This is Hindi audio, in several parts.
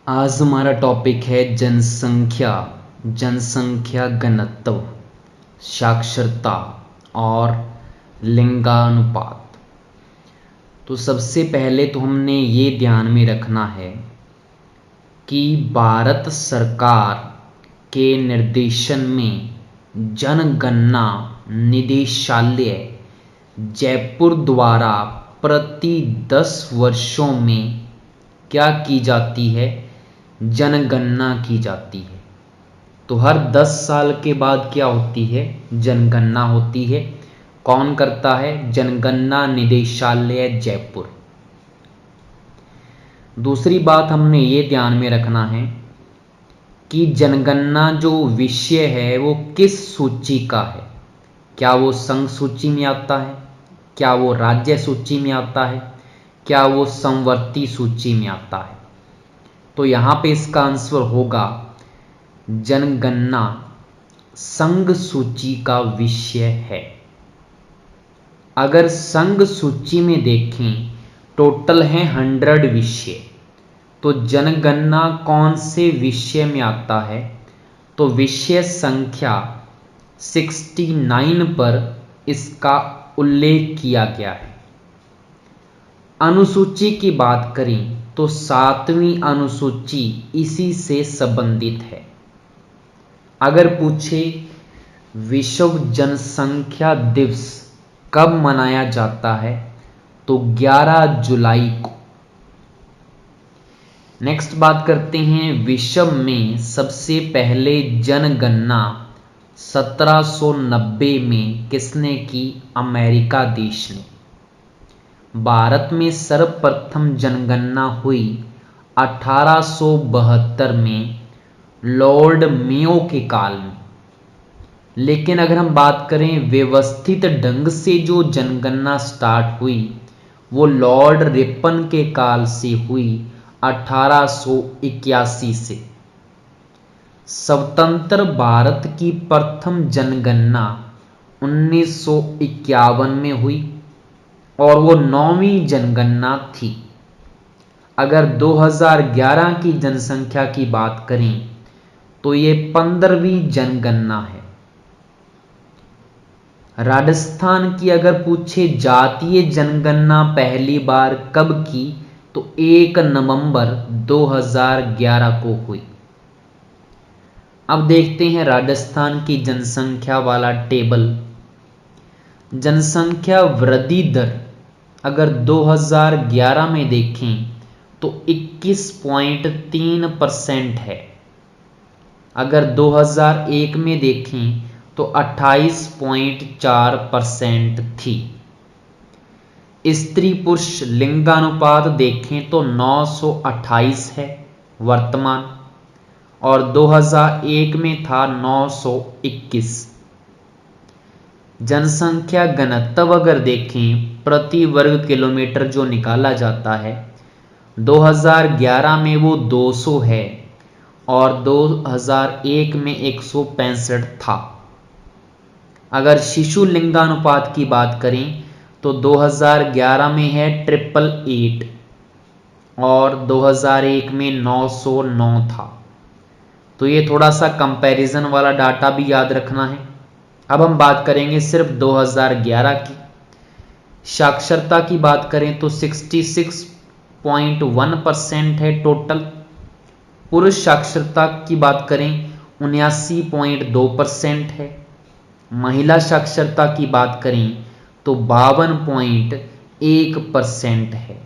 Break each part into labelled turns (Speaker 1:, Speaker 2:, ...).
Speaker 1: आज हमारा टॉपिक है जनसंख्या, जनसंख्या घनत्व, साक्षरता और लिंगानुपात। तो सबसे पहले तो हमने ये ध्यान में रखना है कि भारत सरकार के निर्देशन में जनगणना निदेशालय जयपुर द्वारा प्रति 10 वर्षों में क्या की जाती है, जनगणना की जाती है। तो हर 10 साल के बाद क्या होती है, जनगणना होती है। कौन करता है? जनगणना निदेशालय जयपुर। दूसरी बात हमने ये ध्यान में रखना है कि जनगणना जो विषय है वो किस सूची का है। क्या वो संघ सूची में आता है, क्या वो राज्य सूची में आता है, क्या वो समवर्ती सूची में आता है। तो यहाँ पे इसका आंसर होगा जनगणना संघ सूची का विषय है। अगर संघ सूची में देखें टोटल है 100 विषय, तो जनगणना कौन से विषय में आता है? तो विषय संख्या 69 पर इसका उल्लेख किया गया है। अनुसूची की बात करें तो 7वीं अनुसूची इसी से संबंधित है। अगर पूछे विश्व जनसंख्या दिवस कब मनाया जाता है, तो 11 जुलाई को। नेक्स्ट बात करते हैं, विश्व में सबसे पहले जनगणना 1790 में किसने की? अमेरिका देश ने। भारत में सर्वप्रथम जनगणना हुई 1872 में लॉर्ड मेयो के काल में। लेकिन अगर हम बात करें व्यवस्थित ढंग से जो जनगणना स्टार्ट हुई वो लॉर्ड रिपन के काल से हुई 1881 से। स्वतंत्र भारत की प्रथम जनगणना 1951 में हुई और वो 9वीं जनगणना थी। अगर 2011 की जनसंख्या की बात करें तो ये 15वीं जनगणना है। राजस्थान की अगर पूछे जातीय जनगणना पहली बार कब की, तो 1 नवंबर 2011 को हुई। अब देखते हैं राजस्थान की जनसंख्या वाला टेबल। जनसंख्या वृद्धि दर अगर 2011 में देखें तो 21.3% है। अगर 2001 में देखें तो 28.4% थी। स्त्री पुरुष लिंगानुपात देखें तो 928 है वर्तमान, और 2001 में था 921। जनसंख्या घनत्व अगर देखें प्रति वर्ग किलोमीटर जो निकाला जाता है, 2011 में वो 200 है और 2001 में 165 था। अगर शिशु लिंगानुपात की बात करें तो 2011 में है 888 और 2001 में 909 था। तो ये थोड़ा सा कंपैरिजन वाला डाटा भी याद रखना है। अब हम बात करेंगे सिर्फ 2011 की। साक्षरता की बात करें तो 66.1% है टोटल। पुरुष साक्षरता की बात करें 79.2% है। महिला साक्षरता की बात करें तो 52.1% है।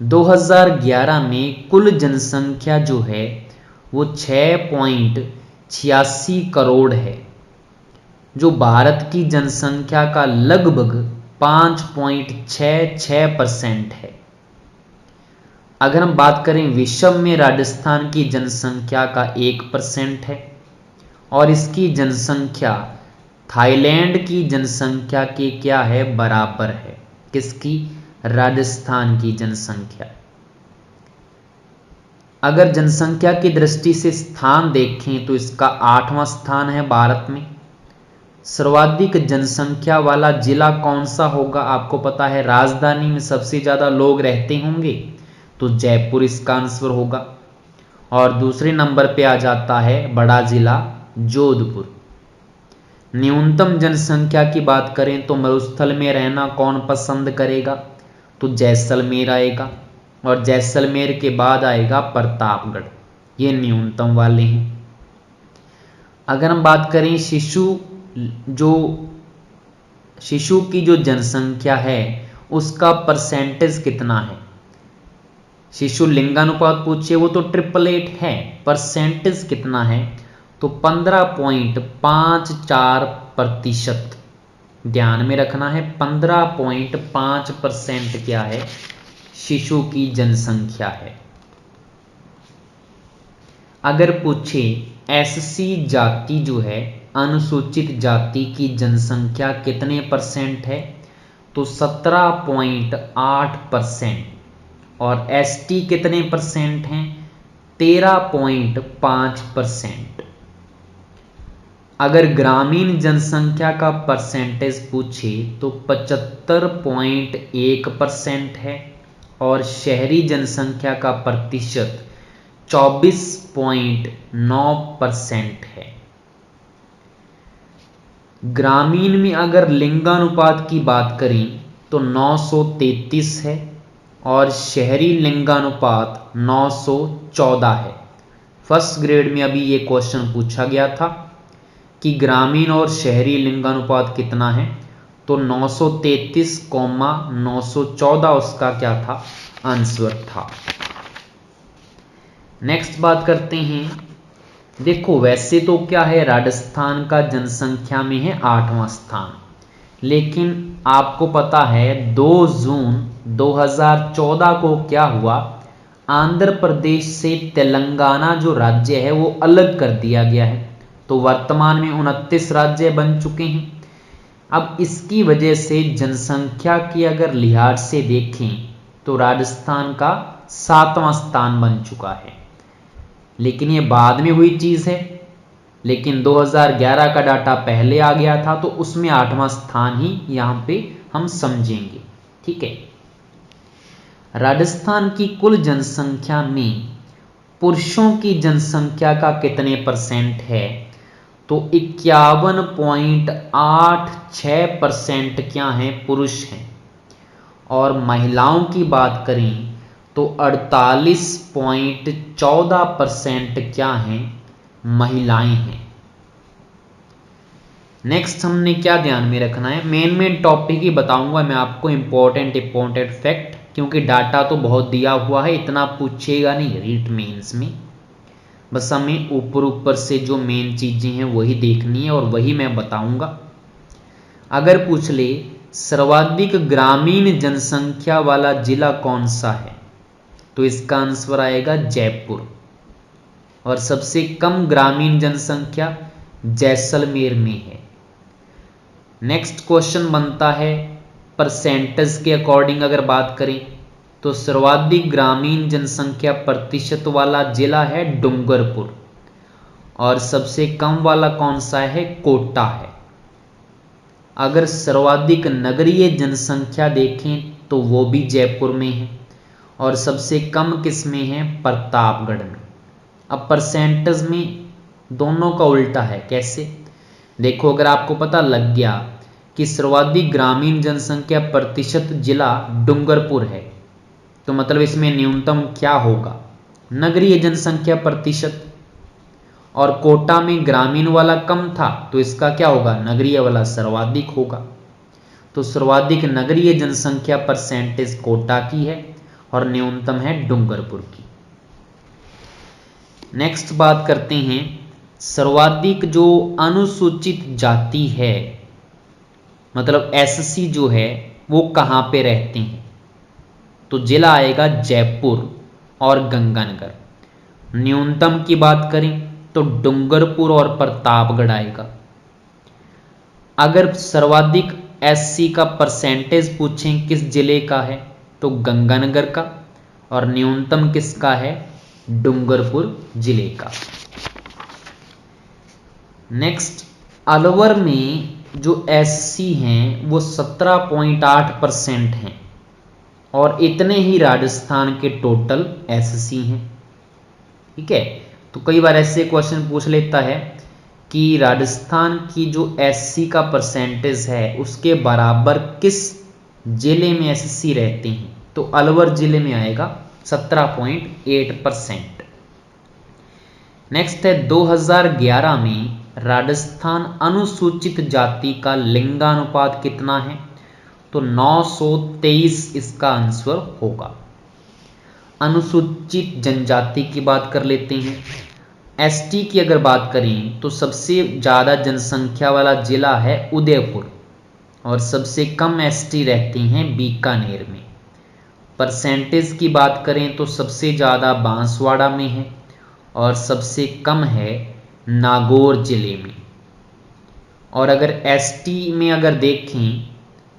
Speaker 1: 2011 में कुल जनसंख्या जो है वो 6.86 करोड़ है, जो भारत की जनसंख्या का लगभग 5.66% है। अगर हम बात करें विश्व में राजस्थान की जनसंख्या का 1% है और इसकी जनसंख्या थाईलैंड की जनसंख्या के क्या है? बराबर है। किसकी? राजस्थान की जनसंख्या। अगर जनसंख्या की दृष्टि से स्थान देखें तो इसका 8वां स्थान है भारत में। सर्वाधिक जनसंख्या वाला जिला कौन सा होगा? आपको पता है राजधानी में सबसे ज्यादा लोग रहते होंगे, तो जयपुर इसका आंसर होगा। और दूसरे नंबर पे आ जाता है बड़ा जिला जोधपुर। न्यूनतम जनसंख्या की बात करें तो मरुस्थल में रहना कौन पसंद करेगा, तो जैसलमेर आएगा। और जैसलमेर के बाद आएगा प्रतापगढ़, ये न्यूनतम वाले हैं। अगर हम बात करें शिशु की जो जनसंख्या है उसका परसेंटेज कितना है, शिशु लिंगानुपात पूछे वो तो 888 है, परसेंटेज कितना है तो 15.54%। ध्यान में रखना है 15.5% क्या है, शिशु की जनसंख्या है। अगर पूछे एससी जाति जो है अनुसूचित जाति की जनसंख्या कितने परसेंट है तो 17.8%। और एसटी कितने परसेंट हैं 13.5%। अगर ग्रामीण जनसंख्या का परसेंटेज पूछे तो 75.1% है। और शहरी जनसंख्या का प्रतिशत 24.9% है। ग्रामीण में अगर लिंगानुपात की बात करें तो 933 है और शहरी लिंगानुपात 914 है। फर्स्ट ग्रेड में अभी ये क्वेश्चन पूछा गया था कि ग्रामीण और शहरी लिंगानुपात कितना है, तो 933,914 उसका क्या था, आंसर था। नेक्स्ट बात करते हैं। देखो वैसे तो क्या है, राजस्थान का जनसंख्या में है 8वां स्थान, लेकिन आपको पता है 2 जून 2014 को क्या हुआ, आंध्र प्रदेश से तेलंगाना जो राज्य है वो अलग कर दिया गया है। तो वर्तमान में 29 राज्य बन चुके हैं। अब इसकी वजह से जनसंख्या की अगर लिहाज से देखें तो राजस्थान का 7वां स्थान बन चुका है, लेकिन ये बाद में हुई चीज है। लेकिन 2011 का डाटा पहले आ गया था तो उसमें 8वां स्थान ही यहां पे हम समझेंगे। ठीक है, राजस्थान की कुल जनसंख्या में पुरुषों की जनसंख्या का कितने परसेंट है, तो 51.86% क्या हैं, पुरुष हैं। और महिलाओं की बात करें तो 48.14% क्या हैं, महिलाएं हैं। नेक्स्ट हमने क्या ध्यान में रखना है, मेन टॉपिक ही बताऊंगा मैं आपको, इंपॉर्टेंट फैक्ट, क्योंकि डाटा तो बहुत दिया हुआ है, इतना पूछेगा नहीं रीट मेंस में। बस हमें ऊपर से जो मेन चीजें हैं वही देखनी है और वही मैं बताऊंगा। अगर पूछ ले सर्वाधिक ग्रामीण जनसंख्या वाला जिला कौन सा है, तो इसका आंसर आएगा जयपुर। और सबसे कम ग्रामीण जनसंख्या जैसलमेर में है। नेक्स्ट क्वेश्चन बनता है परसेंटेज के अकॉर्डिंग अगर बात करें तो सर्वाधिक ग्रामीण जनसंख्या प्रतिशत वाला जिला है डूंगरपुर, और सबसे कम वाला कौन सा है, कोटा है। अगर सर्वाधिक नगरीय जनसंख्या देखें तो वो भी जयपुर में है, और सबसे कम किस में है, प्रतापगढ़ में। अब परसेंटेज में दोनों का उल्टा है, कैसे, देखो अगर आपको पता लग गया कि सर्वाधिक ग्रामीण जनसंख्या प्रतिशत जिला डूंगरपुर है, तो मतलब इसमें न्यूनतम क्या होगा, नगरीय जनसंख्या प्रतिशत। और कोटा में ग्रामीण वाला कम था तो इसका क्या होगा, नगरीय वाला सर्वाधिक होगा। तो सर्वाधिक नगरीय जनसंख्या परसेंटेज कोटा की है और न्यूनतम है डूंगरपुर की। नेक्स्ट बात करते हैं, सर्वाधिक जो अनुसूचित जाति है, मतलब एससी जो है वो कहाँ पे रहते हैं, तो जिला आएगा जयपुर और गंगानगर। न्यूनतम की बात करें तो डूंगरपुर और प्रतापगढ़ आएगा। अगर सर्वाधिक एससी का परसेंटेज पूछें किस जिले का है, तो गंगानगर का, और न्यूनतम किसका है, डूंगरपुर जिले का। नेक्स्ट, अलवर में जो एससी हैं वो 17.8% हैं, और इतने ही राजस्थान के टोटल एससी हैं। ठीक है, तो कई बार ऐसे क्वेश्चन पूछ लेता है कि राजस्थान की जो एससी का परसेंटेज है उसके बराबर किस जिले में एससी रहते हैं, तो अलवर जिले में आएगा 17.8%। नेक्स्ट है 2011 में राजस्थान अनुसूचित जाति का लिंगानुपात कितना है, तो 923 इसका आंसर होगा। अनुसूचित जनजाति की बात कर लेते हैं। एसटी की अगर बात करें तो सबसे ज़्यादा जनसंख्या वाला जिला है उदयपुर और सबसे कम एसटी रहते हैं बीकानेर में। परसेंटेज की बात करें तो सबसे ज़्यादा बांसवाड़ा में है और सबसे कम है नागौर जिले में। और अगर एसटी में अगर देखें,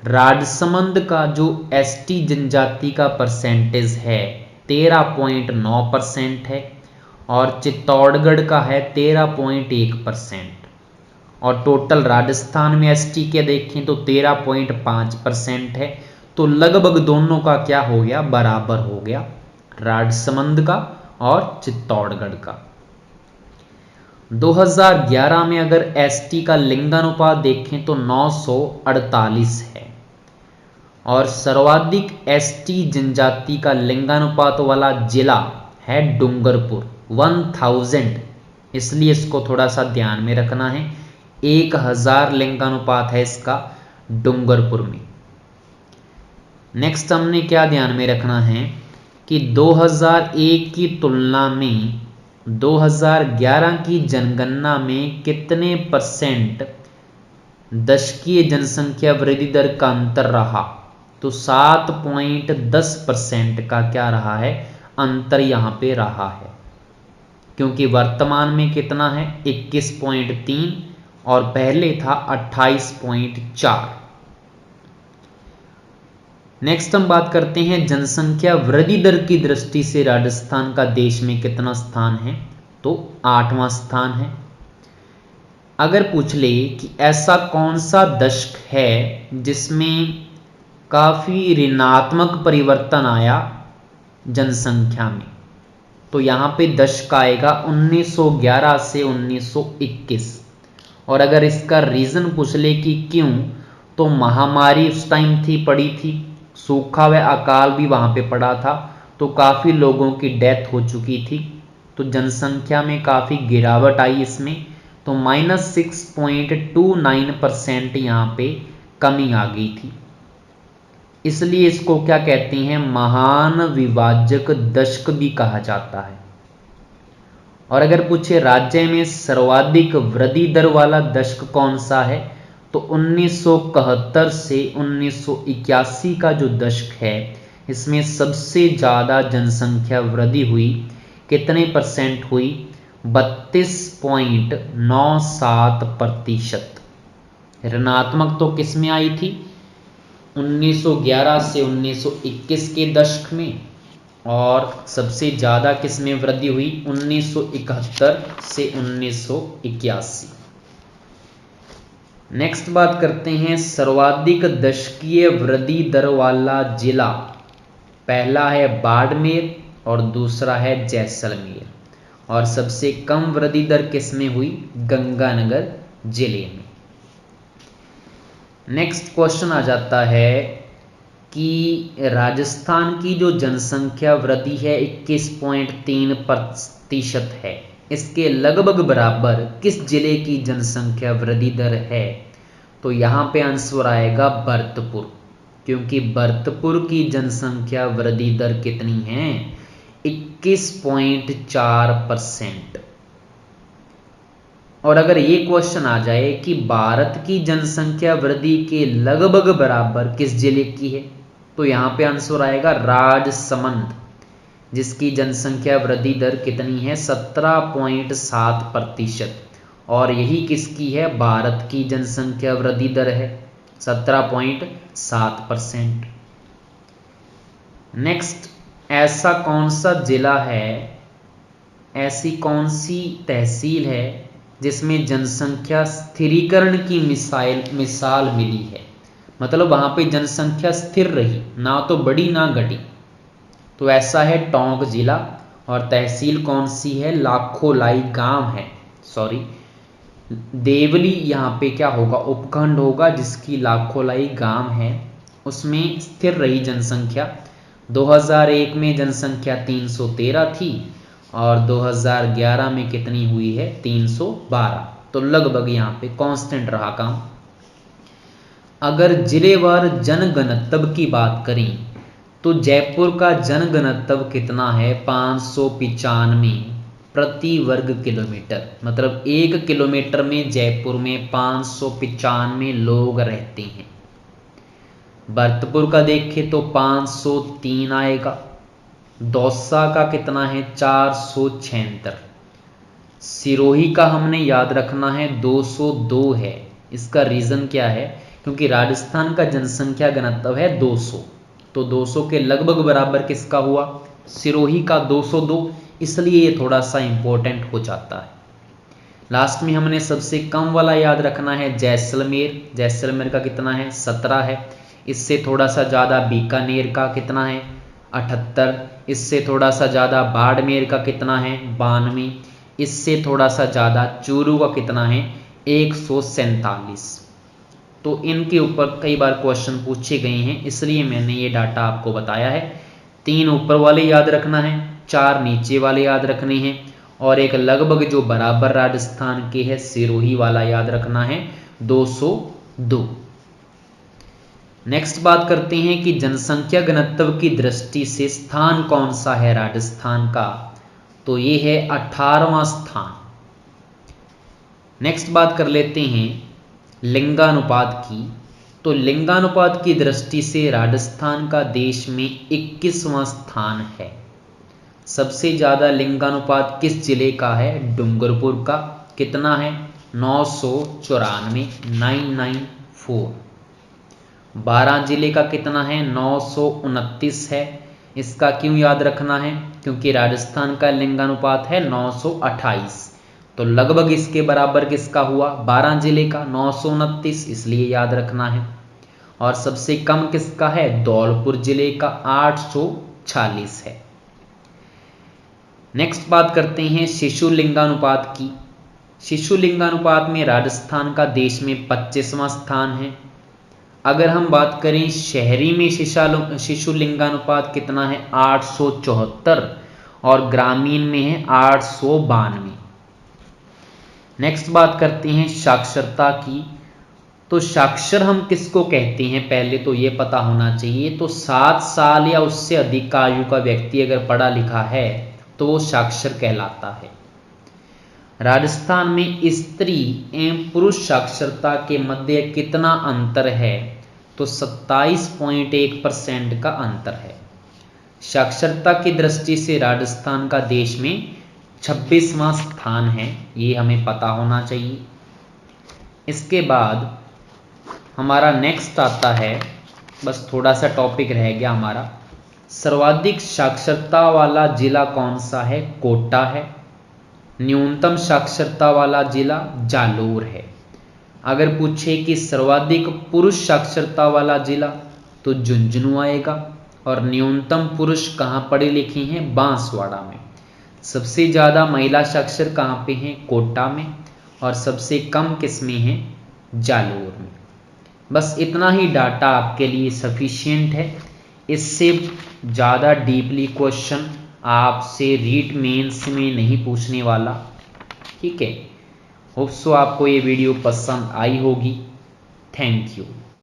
Speaker 1: राजसमंद का जो एसटी जनजाति का परसेंटेज है 13.9% है और चित्तौड़गढ़ का है 13.1%। और टोटल राजस्थान में एसटी के देखें तो 13.5% है। तो लगभग दोनों का क्या हो गया, बराबर हो गया, राजसमंद का और चित्तौड़गढ़ का। 2011 में अगर एसटी का लिंगानुपात देखें तो 948 है और सर्वाधिक एसटी जनजाति का लिंगानुपात वाला जिला है डूंगरपुर 1000, इसलिए इसको थोड़ा सा ध्यान में रखना है। 1000 लिंगानुपात है इसका डूंगरपुर में। नेक्स्ट हमने क्या ध्यान में रखना है कि 2001 की तुलना में 2011 की जनगणना में कितने परसेंट दशकीय जनसंख्या वृद्धि दर का अंतर रहा, तो 7.10% का क्या रहा है, अंतर यहाँ पे रहा है। क्योंकि वर्तमान में कितना है 21.3 और पहले था 28.4। नेक्स्ट हम बात करते हैं जनसंख्या वृद्धि दर की दृष्टि से राजस्थान का देश में कितना स्थान है, तो 8वां स्थान है। अगर पूछ ले कि ऐसा कौन सा दशक है जिसमें काफ़ी ऋणात्मक परिवर्तन आया जनसंख्या में, तो यहाँ पे दशक आएगा 1911 से 1921। और अगर इसका रीज़न पूछ ले कि क्यों, तो महामारी उस टाइम पड़ी थी, सूखा व अकाल भी वहाँ पे पड़ा था, तो काफ़ी लोगों की डेथ हो चुकी थी, तो जनसंख्या में काफ़ी गिरावट आई इसमें, तो -6.29% यहाँ पे कमी आ गई थी। इसलिए इसको क्या कहते हैं, महान विभाजक दशक भी कहा जाता है। और अगर पूछे राज्य में सर्वाधिक वृद्धि दर वाला दशक कौन सा है, तो 1971 से 1981 का जो दशक है इसमें सबसे ज़्यादा जनसंख्या वृद्धि हुई। कितने परसेंट हुई, 32.97%। ऋणात्मक तो किस में आई थी, 1911 से 1921 के दशक में, और सबसे ज़्यादा किस में वृद्धि हुई, 1971 से 1981। नेक्स्ट बात करते हैं सर्वाधिक दशकीय वृद्धि दर वाला जिला। पहला है बाड़मेर और दूसरा है जैसलमेर, और सबसे कम वृद्धि दर किस में हुई, गंगानगर जिले में। नेक्स्ट क्वेश्चन आ जाता है कि राजस्थान की जो जनसंख्या वृद्धि है 21.3% है, इसके लगभग बराबर किस जिले की जनसंख्या वृद्धि दर है, तो यहाँ पे आंसर आएगा भरतपुर, क्योंकि भरतपुर की जनसंख्या वृद्धि दर कितनी है, 21.4%। और अगर ये क्वेश्चन आ जाए कि भारत की जनसंख्या वृद्धि के लगभग बराबर किस जिले की है, तो यहाँ पे आंसर आएगा राजसमंद, जिसकी जनसंख्या वृद्धि दर कितनी है, 17.7%। और यही किसकी है, भारत की जनसंख्या वृद्धि दर है 17.7%। नेक्स्ट, ऐसा कौन सा जिला है, ऐसी कौन सी तहसील है जिसमें जनसंख्या स्थिरीकरण की मिसाल मिली है, मतलब वहां पे जनसंख्या स्थिर रही, ना तो बढ़ी ना घटी। तो ऐसा है टोंक जिला, और तहसील कौन सी है, लाखोलाई गांव है, सॉरी देवली यहाँ पे क्या होगा, उपखंड होगा, जिसकी लाखोलाई गांव है, उसमें स्थिर रही जनसंख्या। 2001 में जनसंख्या 313 थी और 2011 में कितनी हुई है, 312। तो लगभग यहाँ पे कांस्टेंट रहा काम। अगर जिलेवार जनघनत्व की बात करें तो जयपुर का जनघनत्व कितना है, 595 प्रति वर्ग किलोमीटर। मतलब 1 किलोमीटर में जयपुर में 595 लोग रहते हैं। भरतपुर का देखें तो 503 आएगा। दौसा का कितना है, 476। सिरोही का हमने याद रखना है 202 है। इसका रीज़न क्या है, क्योंकि राजस्थान का जनसंख्या घनत्व है 200, तो 200 के लगभग बराबर किसका हुआ, सिरोही का 202, इसलिए ये थोड़ा सा इंपॉर्टेंट हो जाता है। लास्ट में हमने सबसे कम वाला याद रखना है जैसलमेर। जैसलमेर का कितना है, 17 है। इससे थोड़ा सा ज़्यादा बीकानेर का कितना है, 78। इससे थोड़ा सा ज़्यादा बाड़मेर का कितना है, 92। इससे थोड़ा सा ज़्यादा चूरू का कितना है, 147। तो इनके ऊपर कई बार क्वेश्चन पूछे गए हैं, इसलिए मैंने ये डाटा आपको बताया है। 3 ऊपर वाले याद रखना है, 4 नीचे वाले याद रखने हैं, और एक लगभग जो बराबर राजस्थान के है सिरोही वाला याद रखना है 202। नेक्स्ट बात करते हैं कि जनसंख्या घनत्व की दृष्टि से स्थान कौन सा है राजस्थान का, तो ये है 18वां स्थान। नेक्स्ट बात कर लेते हैं लिंगानुपात की। तो लिंगानुपात की दृष्टि से राजस्थान का देश में 21वां स्थान है। सबसे ज़्यादा लिंगानुपात किस जिले का है, डूंगरपुर का, कितना है, 994, 994। बारां जिले का कितना है, 929 है। इसका क्यों याद रखना है, क्योंकि राजस्थान का लिंगानुपात है 928, तो लगभग इसके बराबर किसका हुआ, बारां जिले का 929, इसलिए याद रखना है। और सबसे कम किसका है, धौलपुर जिले का 840 है। नेक्स्ट बात करते हैं शिशु लिंगानुपात की। शिशु लिंगानुपात में राजस्थान का देश में 25वां स्थान है। अगर हम बात करें शहरी में शिशु लिंगानुपात कितना है, 874, और ग्रामीण में है 892। नेक्स्ट बात करते हैं साक्षरता की। तो साक्षर हम किसको कहते हैं, पहले तो ये पता होना चाहिए। तो 7 साल या उससे अधिक आयु का व्यक्ति अगर पढ़ा लिखा है तो वो साक्षर कहलाता है। राजस्थान में स्त्री एवं पुरुष साक्षरता के मध्य कितना अंतर है, तो 27.1% का अंतर है। साक्षरता की दृष्टि से राजस्थान का देश में 26वां स्थान है, ये हमें पता होना चाहिए। इसके बाद हमारा नेक्स्ट आता है, बस थोड़ा सा टॉपिक रह गया हमारा, सर्वाधिक साक्षरता वाला जिला कौन सा है, कोटा है। न्यूनतम साक्षरता वाला जिला जालोर है। अगर पूछे कि सर्वाधिक पुरुष साक्षरता वाला जिला तो झुंझुनू आएगा। और न्यूनतम पुरुष कहाँ पढ़े लिखे हैं, बांसवाड़ा में। सबसे ज़्यादा महिला साक्षर कहाँ पे हैं, कोटा में। और सबसे कम किस में है, जालोर में। बस इतना ही डाटा आपके लिए सफिशिएंट है। इससे ज़्यादा डीपली क्वेश्चन आपसे रीट मेंस में नहीं पूछने वाला, ठीक है। होप सो आपको ये वीडियो पसंद आई होगी। Thank you.